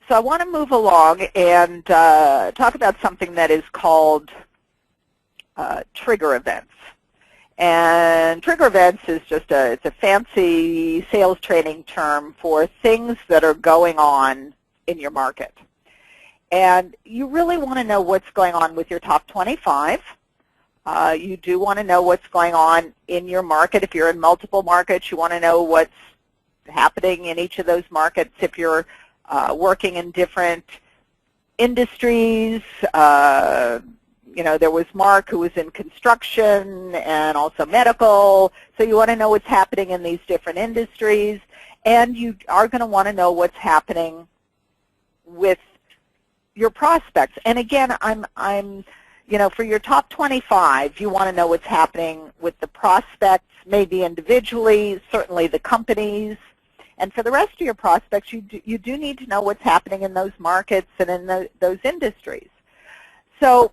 So I want to move along and talk about something that is called trigger events. And trigger events is just it's a fancy sales training term for things that are going on in your market. And you really want to know what's going on with your top 25. You do want to know what's going on in your market. If you're in multiple markets, you want to know what's happening in each of those markets. If you're working in different industries, you know, there was Mark who was in construction and also medical, so you want to know what's happening in these different industries, and you are going to want to know what's happening with your prospects. And again, you know, for your top 25, you want to know what's happening with the prospects, maybe individually, certainly the companies. And for the rest of your prospects, you do need to know what's happening in those markets and in those industries. So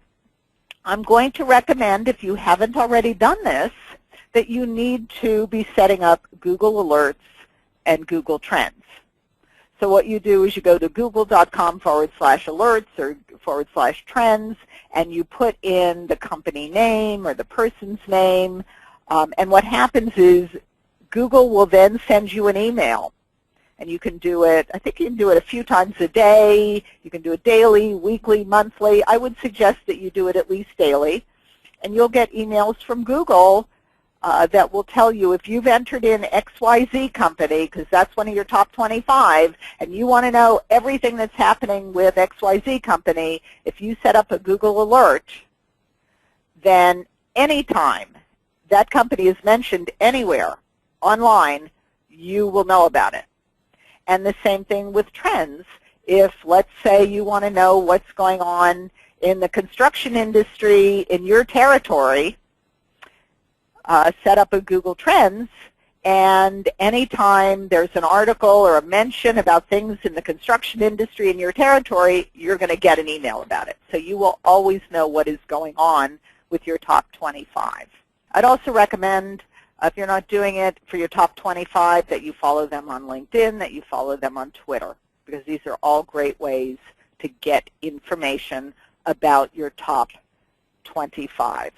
I'm going to recommend, if you haven't already done this, that you need to be setting up Google Alerts and Google Trends. So what you do is you go to google.com/alerts or /trends, and you put in the company name or the person's name. And what happens is Google will then send you an email. And you can do it, I think you can do it a few times a day. You can do it daily, weekly, monthly. I would suggest that you do it at least daily. And you'll get emails from Google that will tell you if you've entered in XYZ company, because that's one of your top 25, and you want to know everything that's happening with XYZ company, if you set up a Google alert, then anytime that company is mentioned anywhere online, you will know about it. And the same thing with trends. If, let's say, you want to know what's going on in the construction industry in your territory, set up a Google Trends, and anytime there's an article or a mention about things in the construction industry in your territory, you're going to get an email about it. So you will always know what is going on with your top 25. I'd also recommend, if you're not doing it for your top 25, that you follow them on LinkedIn, that you follow them on Twitter, because these are all great ways to get information about your top 25.